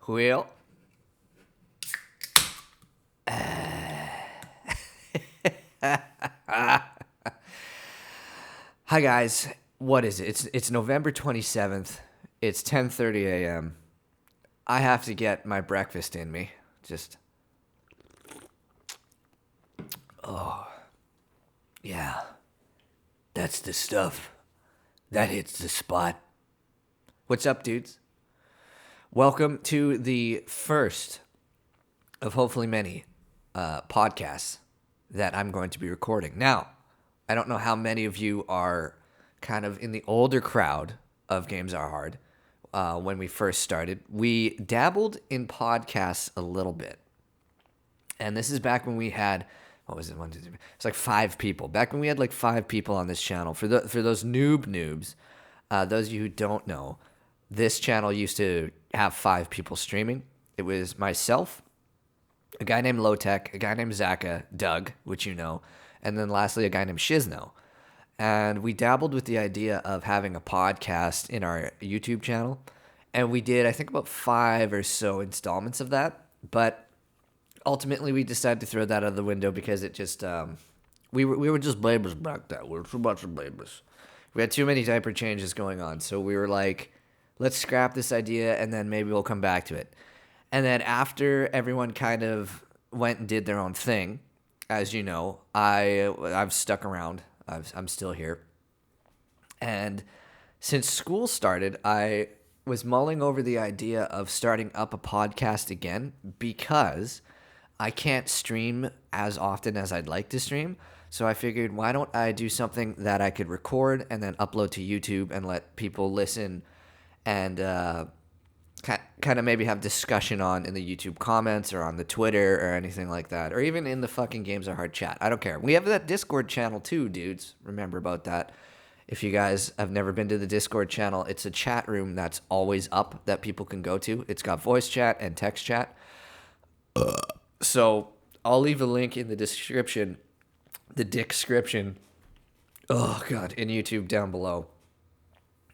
Well, hi guys. What is it? It's November 27th. It's 10:30 a.m. I have to get my breakfast in me. Yeah. That's the stuff. That hits the spot. What's up, dudes? Welcome to the first of hopefully many podcasts that I'm going to be recording. Now, I don't know how many of you are kind of in the older crowd of Gamez R. When we first started. We dabbled in podcasts a little bit. And this is back when we had, what was it? It's like 5 people. Back when we had like 5 people on this channel. For those noobs, those of you who don't know, this channel used to have 5 people streaming. It was myself, a guy named Lowtech, a guy named Zaka, Doug, which you know, and then lastly a guy named Shizno. And we dabbled with the idea of having a podcast in our YouTube channel. And we did, I think, about 5 or so installments of that. But ultimately, we decided to throw that out of the window because it just, we were just babies back then. We were too much of babies. We had too many diaper changes going on. So we were like, let's scrap this idea and then maybe we'll come back to it. And then after everyone kind of went and did their own thing, as you know, I've stuck around. I'm still here. And since school started, I was mulling over the idea of starting up a podcast again because I can't stream as often as I'd like to stream. So I figured, why don't I do something that I could record and then upload to YouTube and let people listen and kind of maybe have discussion on in the YouTube comments or on the Twitter or anything like that, or even in the fucking Gamez R chat. I don't care. We have that Discord channel too, dudes. Remember about that. If you guys have never been to the Discord channel, it's a chat room that's always up that people can go to. It's got voice chat and text chat. So I'll leave a link in the description, oh God, in YouTube down below.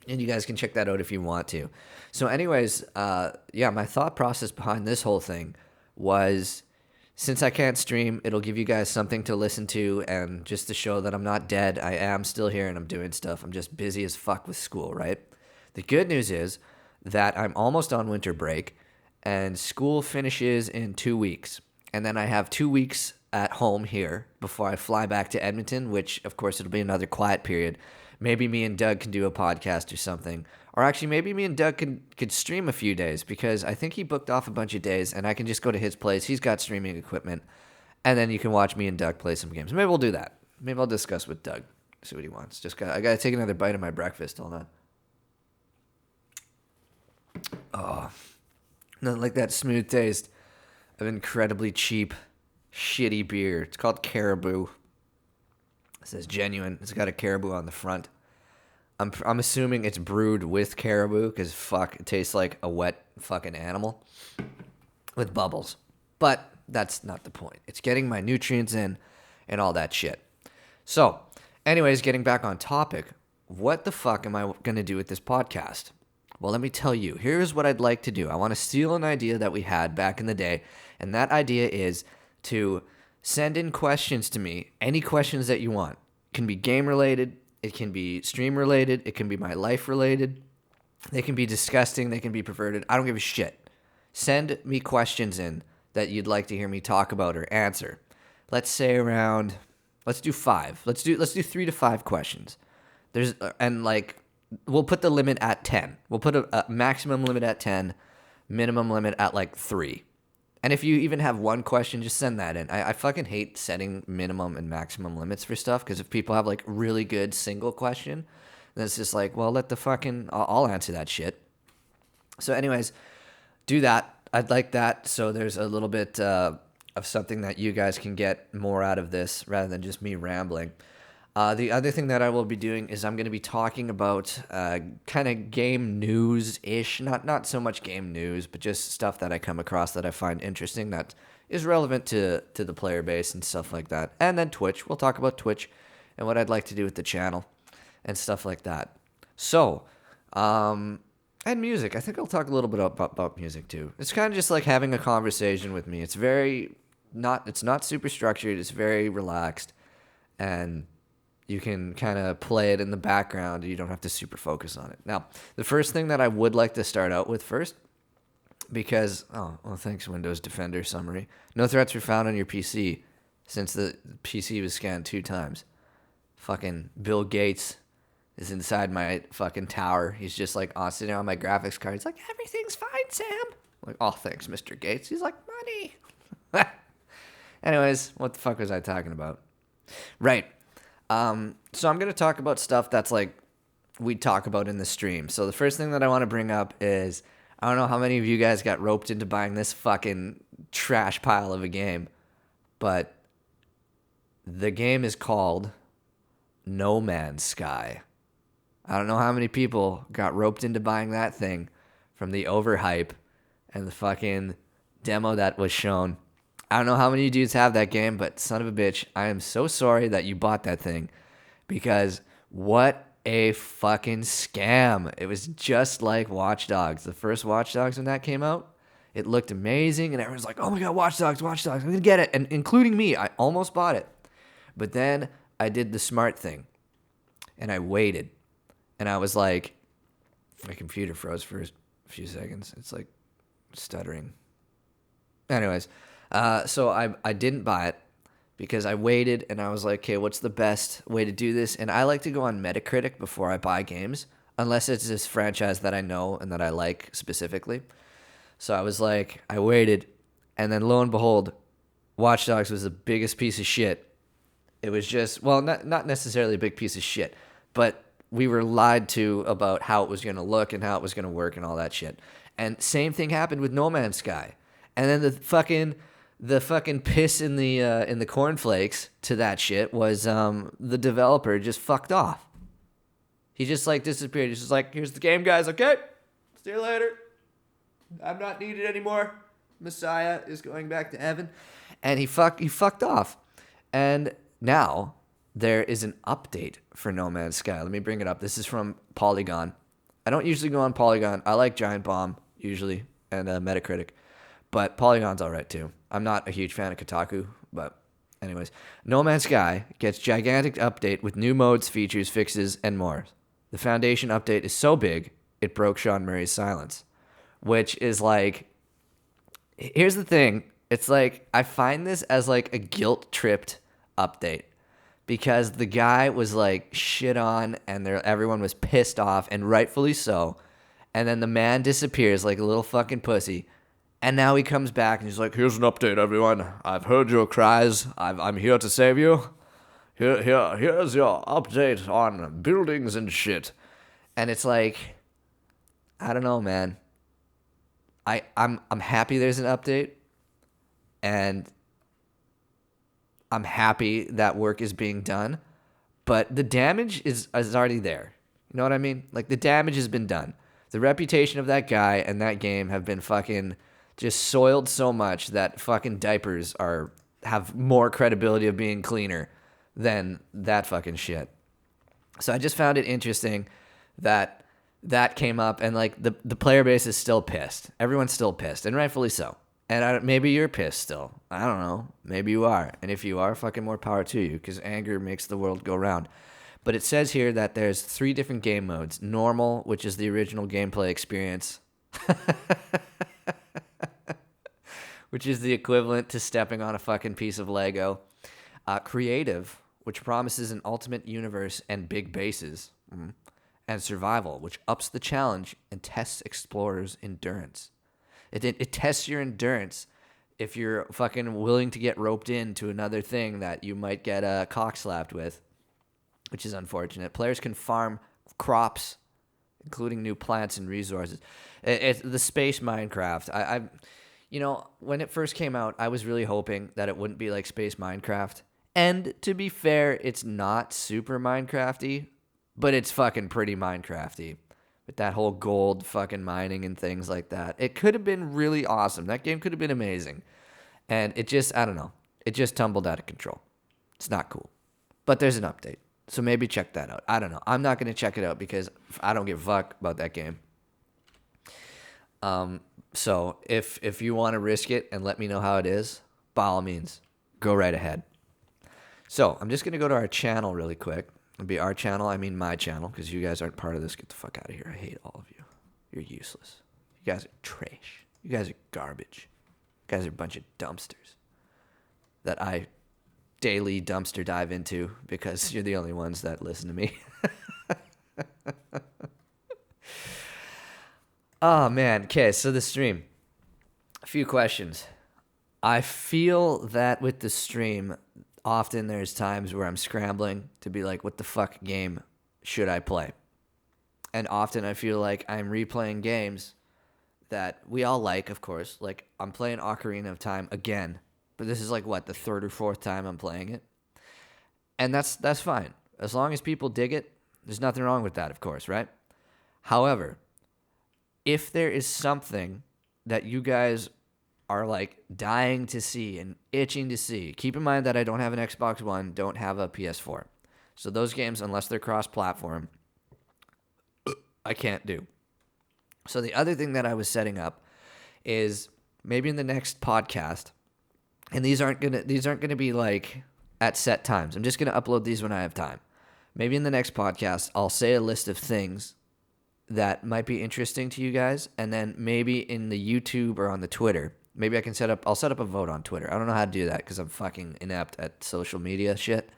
And you guys can check that out if you want to. So anyways, my thought process behind this whole thing was, since I can't stream, it'll give you guys something to listen to and just to show that I'm not dead. I am still here and I'm doing stuff. I'm just busy as fuck with school, right? The good news is that I'm almost on winter break and school finishes in 2 weeks. And then I have 2 weeks at home here before I fly back to Edmonton, which of course it'll be another quiet period. Maybe me and Doug can do a podcast or something. Or actually, maybe me and Doug could stream a few days because I think he booked off a bunch of days and I can just go to his place. He's got streaming equipment. And then you can watch me and Doug play some games. Maybe we'll do that. Maybe I'll discuss with Doug, see what he wants. I got to take another bite of my breakfast. Hold on. Oh, nothing like that smooth taste of incredibly cheap, shitty beer. It's called Caribou. It says genuine. It's got a caribou on the front. I'm assuming it's brewed with caribou because fuck, it tastes like a wet fucking animal with bubbles. But that's not the point. It's getting my nutrients in and all that shit. So, anyways, getting back on topic, what the fuck am I going to do with this podcast? Well, let me tell you. Here's what I'd like to do. I want to steal an idea that we had back in the day, and that idea is to send in questions to me, any questions that you want. It can be game related, it can be stream related, it can be my life related, they can be disgusting, they can be perverted. I don't give a shit. Send me questions in that you'd like to hear me talk about or answer. Let's say let's do 5. Let's do 3 to 5 questions. We'll put the limit at 10. We'll put a maximum limit at 10, minimum limit at like 3. And if you even have one question, just send that in. I fucking hate setting minimum and maximum limits for stuff because if people have like really good single question, then it's just like, well, I'll answer that shit. So anyways, do that. I'd like that. So there's a little bit of something that you guys can get more out of this rather than just me rambling. The other thing that I will be doing is I'm going to be talking about kind of game news-ish, not so much game news, but just stuff that I come across that I find interesting that is relevant to the player base and stuff like that. And then Twitch. We'll talk about Twitch and what I'd like to do with the channel and stuff like that. So, And music. I think I'll talk a little bit about music too. It's kind of just like having a conversation with me. It's not super structured. It's very relaxed, and you can kind of play it in the background. You don't have to super focus on it. Now, the first thing that I would like to start out with first, because, thanks, Windows Defender summary. No threats were found on your PC since the PC was scanned 2 times. Fucking Bill Gates is inside my fucking tower. He's just like, sitting on my graphics card. He's like, everything's fine, Sam. I'm like, oh, thanks, Mr. Gates. He's like, money. Anyways, what the fuck was I talking about? Right. So I'm going to talk about stuff that's like we talk about in the stream. So the first thing that I want to bring up is, I don't know how many of you guys got roped into buying this fucking trash pile of a game, but the game is called No Man's Sky. I don't know how many people got roped into buying that thing from the overhype and the fucking demo that was shown. I don't know how many dudes have that game, but son of a bitch, I am so sorry that you bought that thing, because what a fucking scam. It was just like Watch Dogs. The first Watch Dogs, when that came out, it looked amazing, and everyone's like, oh my god, Watch Dogs, I'm going to get it. And including me, I almost bought it. But then I did the smart thing, and I waited. And I was like, my computer froze for a few seconds. It's like stuttering. Anyways, so I didn't buy it because I waited, and I was like, okay, what's the best way to do this? And I like to go on Metacritic before I buy games, unless it's this franchise that I know and that I like specifically. So I was like, I waited, and then lo and behold, Watch Dogs was the biggest piece of shit. It was just, well, not necessarily a big piece of shit, but we were lied to about how it was going to look and how it was going to work and all that shit. And same thing happened with No Man's Sky. And then the fucking piss in the cornflakes to that shit was the developer just fucked off. He just like disappeared. He's just like, here's the game, guys. Okay, see you later. I'm not needed anymore. Messiah is going back to heaven, and he fucked off. And now there is an update for No Man's Sky. Let me bring it up. This is from Polygon. I don't usually go on Polygon. I like Giant Bomb usually and Metacritic, but Polygon's all right too. I'm not a huge fan of Kotaku, but anyways, No Man's Sky gets gigantic update with new modes, features, fixes, and more. The Foundation update is so big, it broke Sean Murray's silence, which is like, here's the thing. It's like, I find this as like a guilt-tripped update, because the guy was like shit on, and everyone was pissed off, and rightfully so. And then the man disappears like a little fucking pussy. And now he comes back and he's like, here's an update, everyone. I've heard your cries. I'm here to save you. Here's your update on buildings and shit. And it's like, I don't know, man. I'm happy there's an update. And I'm happy that work is being done, but the damage is already there. You know what I mean? Like, the damage has been done. The reputation of that guy and that game have been fucking just soiled so much that fucking diapers have more credibility of being cleaner than that fucking shit. So I just found it interesting that came up, and like the player base is still pissed. Everyone's still pissed, and rightfully so. And maybe you're pissed still. I don't know. Maybe you are. And if you are, fucking more power to you, because anger makes the world go round. But it says here that there's 3 different game modes. Normal, which is the original gameplay experience, which is the equivalent to stepping on a fucking piece of Lego. Creative, which promises an ultimate universe and big bases. And survival, which ups the challenge and tests explorers' endurance. It tests your endurance if you're fucking willing to get roped into another thing that you might get cock slapped with, which is unfortunate. Players can farm crops, including new plants and resources. It's the space Minecraft. When it first came out, I was really hoping that it wouldn't be like space Minecraft. And to be fair, it's not super Minecrafty, but it's fucking pretty Minecrafty. With that whole gold fucking mining and things like that. It could have been really awesome. That game could have been amazing. And it just, I don't know. It just tumbled out of control. It's not cool. But there's an update. So maybe check that out. I don't know. I'm not going to check it out because I don't give a fuck about that game. So if you want to risk it and let me know how it is, by all means, go right ahead. So I'm just going to go to our channel really quick. It'll be our channel. I mean my channel, because you guys aren't part of this. Get the fuck out of here. I hate all of you. You're useless. You guys are trash. You guys are garbage. You guys are a bunch of dumpsters that I daily dumpster dive into because you're the only ones that listen to me. Oh, man. Okay, so the stream. A few questions. I feel that with the stream, often there's times where I'm scrambling to be like, what the fuck game should I play? And often I feel like I'm replaying games that we all like, of course. Like, I'm playing Ocarina of Time again, but this is like, what, the third or fourth time I'm playing it? And that's fine. As long as people dig it, there's nothing wrong with that, of course, right? However, if there is something that you guys are like dying to see and itching to see, keep in mind that I don't have an Xbox One, don't have a PS4. So those games, unless they're cross-platform, I can't do. So the other thing that I was setting up is maybe in the next podcast, and these aren't gonna be like at set times. I'm just gonna upload these when I have time. Maybe in the next podcast, I'll say a list of things that might be interesting to you guys, and then maybe in the YouTube or on the Twitter, maybe I'll set up a vote on Twitter. I don't know how to do that because I'm fucking inept at social media shit.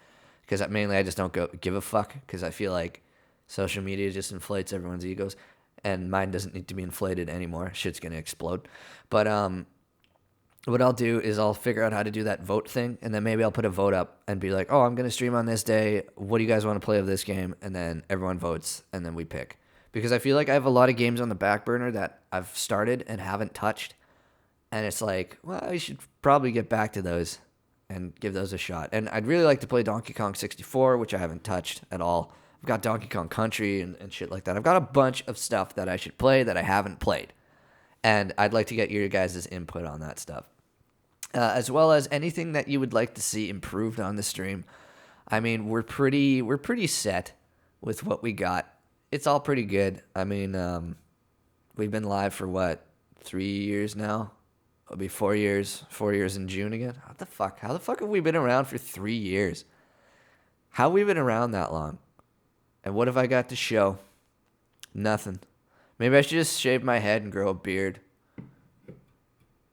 Because mainly I just don't give a fuck because I feel like social media just inflates everyone's egos, and mine doesn't need to be inflated anymore. Shit's gonna explode. But what I'll do is I'll figure out how to do that vote thing, and then maybe I'll put a vote up and be like, oh, I'm gonna stream on this day. What do you guys want to play of this game? And then everyone votes, and then we pick. Because I feel like I have a lot of games on the back burner that I've started and haven't touched. And it's like, well, I should probably get back to those and give those a shot. And I'd really like to play Donkey Kong 64, which I haven't touched at all. I've got Donkey Kong Country and shit like that. I've got a bunch of stuff that I should play that I haven't played. And I'd like to get your guys' input on that stuff. As well as anything that you would like to see improved on the stream. I mean, we're pretty set with what we got. It's all pretty good. I mean, we've been live for what, 3 years now? It'll be 4 years. 4 years in June again. What the fuck? How the fuck have we been around for 3 years? How have we been around that long? And what have I got to show? Nothing. Maybe I should just shave my head and grow a beard.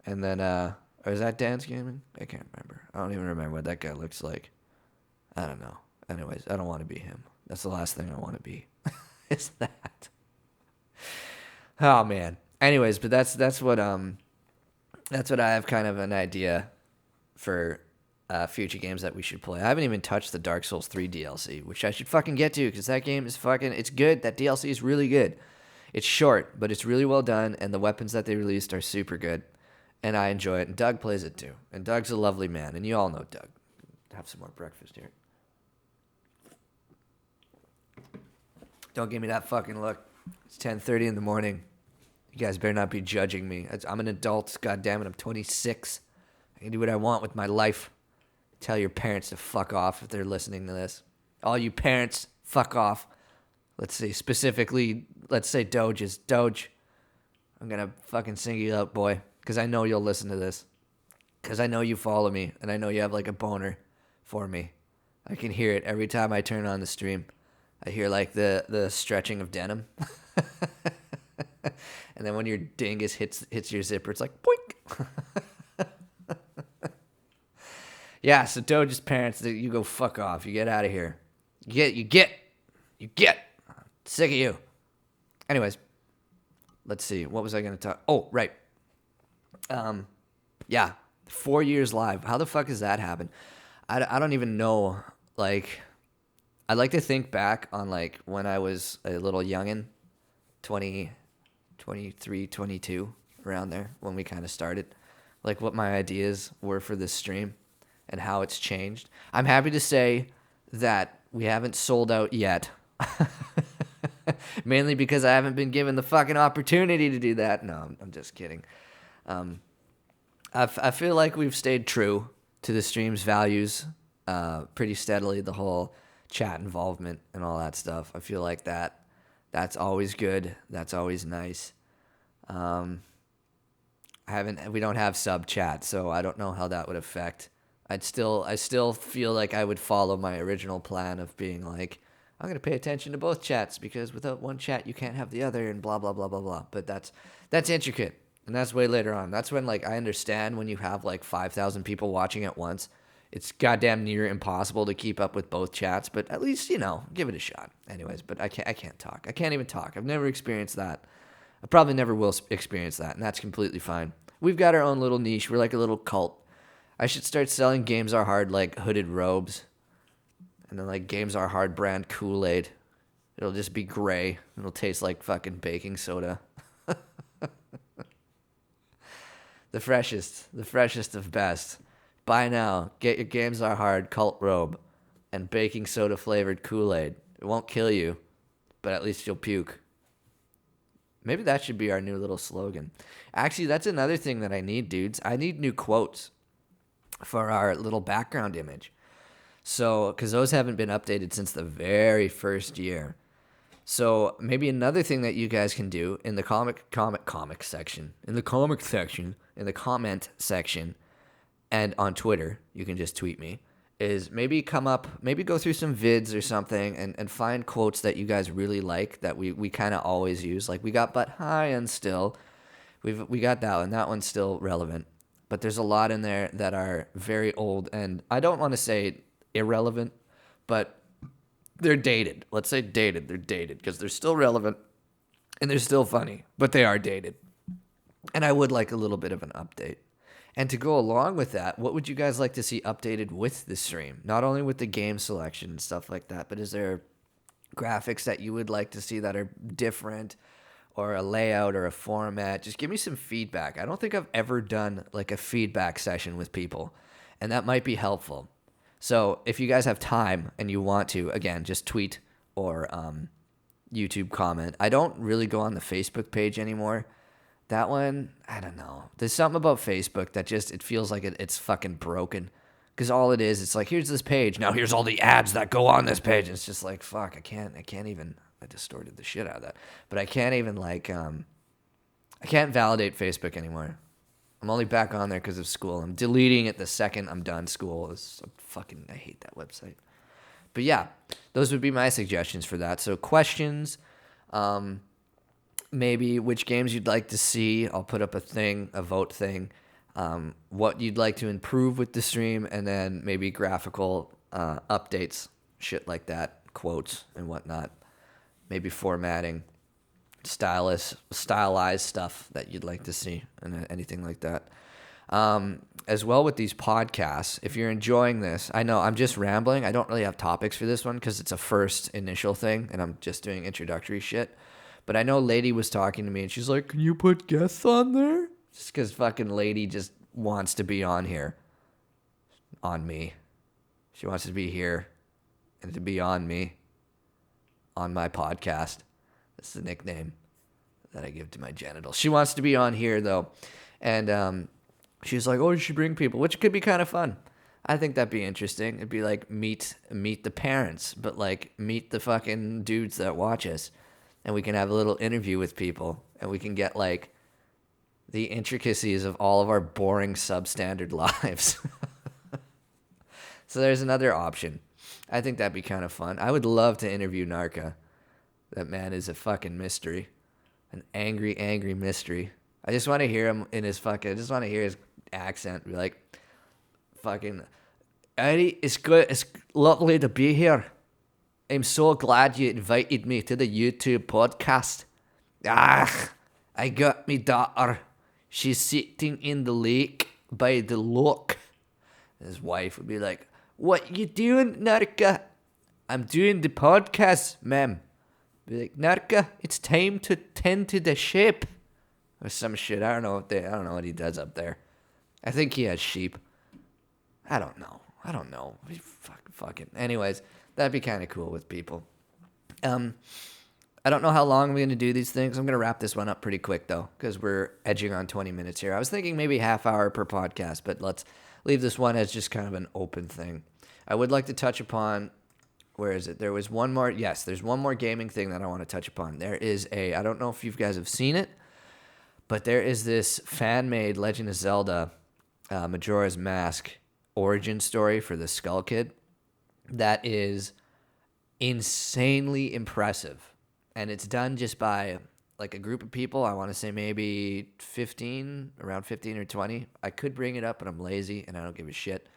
And then, or is that Dan's Gaming? I can't remember. I don't even remember what that guy looks like. I don't know. Anyways, I don't want to be him. That's the last thing I want to be. Is that? Oh man. Anyways, but that's what I have kind of an idea for future games that we should play. I haven't even touched the Dark Souls 3 DLC, which I should fucking get to because that game is it's good. That DLC is really good. It's short, but it's really well done, and the weapons that they released are super good, and I enjoy it. And Doug plays it too, and Doug's a lovely man, and you all know Doug. Have some more breakfast here. Don't give me that fucking look. It's 10:30 in the morning. You guys better not be judging me. I'm an adult. God damn it, I'm 26. I can do what I want with my life. Tell your parents to fuck off if they're listening to this. All you parents, fuck off. Let's see, specifically, let's say Doge. I'm going to fucking sing you out, boy, because I know you'll listen to this. Because I know you follow me, and I know you have like a boner for me. I can hear it every time I turn on the stream. I hear like the stretching of denim. And then when your dingus hits your zipper, it's like boink. Yeah, so Doge's parents, you go fuck off. You get out of here. You get. I'm sick of you. Anyways, let's see. What was I going to talk? Oh, right. Yeah, 4 years live. How the fuck has that happened? I don't even know. Like, I like to think back on like when I was a little youngin', 20, 23, 22, around there, when we kind of started, like what my ideas were for this stream and how it's changed. I'm happy to say that we haven't sold out yet. Mainly because I haven't been given the fucking opportunity to do that. No, I'm just kidding. I feel like we've stayed true to the stream's values pretty steadily, the whole chat involvement and all that stuff. I feel like that's always good. That's always nice. We don't have sub chat, so I don't know how that would affect. I still feel like I would follow my original plan of being like, I'm going to pay attention to both chats because without one chat, you can't have the other and blah, blah, blah, blah, blah. But that's intricate. And that's way later on. That's when, like, I understand when you have, like, 5,000 people watching at once. It's goddamn near impossible to keep up with both chats. But at least, give it a shot. Anyways, but I can't talk. I can't even talk. I've never experienced that. I probably never will experience that. And that's completely fine. We've got our own little niche. We're like a little cult. I should start selling Gamez R Hard, like, hooded robes. And then, like, Gamez R Hard brand Kool-Aid. It'll just be gray. It'll taste like fucking baking soda. The freshest of best. Buy now. Get your Gamez R Hard cult robe and baking soda flavored Kool-Aid. It won't kill you, but at least you'll puke. Maybe that should be our new little slogan. Actually, that's another thing that I need, dudes. I need new quotes for our little background image. So, because those haven't been updated since the very first year. So maybe another thing that you guys can do in the comment section, and on Twitter, you can just tweet me, is maybe go through some vids or something and find quotes that you guys really like that we kind of always use. Like we got "but hi" and still, we got that one. That one's still relevant. But there's a lot in there that are very old, and I don't want to say irrelevant, but they're dated. Let's say dated. They're dated because they're still relevant and they're still funny, but they are dated. And I would like a little bit of an update. And to go along with that, what would you guys like to see updated with the stream? Not only with the game selection and stuff like that, but is there graphics that you would like to see that are different, or a layout or a format? Just give me some feedback. I don't think I've ever done like a feedback session with people, and that might be helpful. So if you guys have time and you want to, again, just tweet or YouTube comment. I don't really go on the Facebook page anymore. That one, I don't know. There's something about Facebook that it feels like it's fucking broken. Because all it is, it's like, here's this page. Now here's all the ads that go on this page. It's just like, fuck, I can't even, I distorted the shit out of that. But I can't even I can't validate Facebook anymore. I'm only back on there because of school. I'm deleting it the second I'm done school. I hate that website. But yeah, those would be my suggestions for that. So questions, maybe which games you'd like to see. I'll put up a vote thing. What you'd like to improve with the stream, and then maybe graphical updates, shit like that, quotes and whatnot. Maybe formatting. Stylized stuff that you'd like to see, and anything like that. As well with these podcasts, if you're enjoying this, I know I'm just rambling. I don't really have topics for this one because it's a first initial thing, and I'm just doing introductory shit. But I know Lady was talking to me, and she's like, "Can you put guests on there?" Just because fucking Lady just wants to be on here, on me. She wants to be here and to be on me, on my podcast. That's the nickname that I give to my genitals. She wants to be on here, though. And she's like, oh, you should bring people, which could be kind of fun. I think that'd be interesting. It'd be like meet the parents, but like meet the fucking dudes that watch us. And we can have a little interview with people. And we can get like the intricacies of all of our boring substandard lives. So there's another option. I think that'd be kind of fun. I would love to interview Narca. That man is a fucking mystery. An angry, angry mystery. I just want to hear him in his I just want to hear his accent. Be like, fucking, Eddie, it's good. It's lovely to be here. I'm so glad you invited me to the YouTube podcast. I got me daughter. She's sitting in the lake by the loch. His wife would be like, what you doing, Narca? I'm doing the podcast, ma'am. Be like, Narca, it's time to tend to the sheep. Or some shit. I don't know what he does up there. I think he has sheep. I don't know. Fuck it. Anyways, that'd be kind of cool with people. I don't know how long I'm going to do these things. I'm going to wrap this one up pretty quick, though, because we're edging on 20 minutes here. I was thinking maybe half hour per podcast, but let's leave this one as just kind of an open thing. I would like to touch upon... Where is it? There was one more. Yes, there's one more gaming thing that I want to touch upon. There is I don't know if you guys have seen it, But there is this fan-made Legend of Zelda Majora's Mask origin story for the Skull Kid that is insanely impressive. And it's done just by like a group of people. I want to say maybe around 15 or 20. I could bring it up, but I'm lazy and I don't give a shit.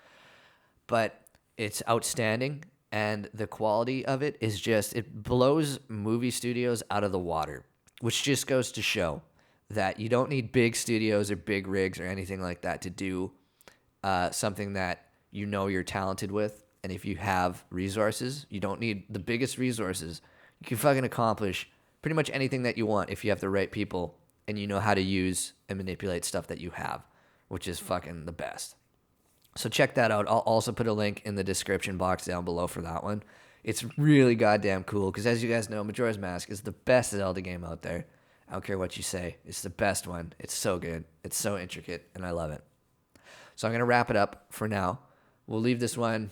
But it's outstanding. And the quality of it is just, it blows movie studios out of the water, which just goes to show that you don't need big studios or big rigs or anything like that to do something that you know you're talented with. And if you have resources, you don't need the biggest resources. You can fucking accomplish pretty much anything that you want if you have the right people and you know how to use and manipulate stuff that you have, which is fucking the best. So check that out. I'll also put a link in the description box down below for that one. It's really goddamn cool because, as you guys know, Majora's Mask is the best Zelda game out there. I don't care what you say. It's the best one. It's so good. It's so intricate, and I love it. So I'm going to wrap it up for now. We'll leave this one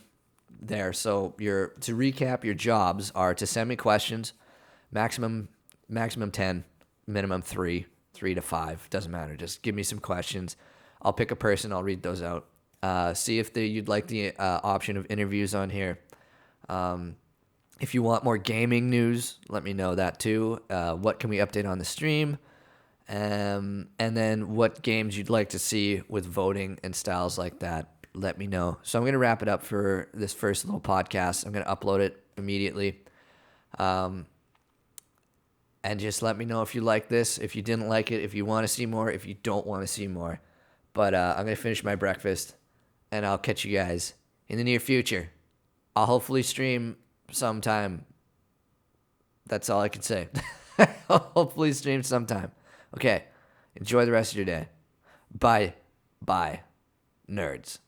there. So to recap, your jobs are to send me questions, maximum 10, minimum 3 to 5. Doesn't matter. Just give me some questions. I'll pick a person. I'll read those out. See if you'd like the option of interviews on here. If you want more gaming news, let me know that too. What can we update on the stream? And then what games you'd like to see with voting and styles like that, let me know. So I'm going to wrap it up for this first little podcast. I'm going to upload it immediately. And just let me know if you like this, if you didn't like it, if you want to see more, if you don't want to see more. But I'm going to finish my breakfast, and I'll catch you guys in the near future. I'll hopefully stream sometime. That's all I can say. I'll hopefully stream sometime. Okay, enjoy the rest of your day. Bye, nerds.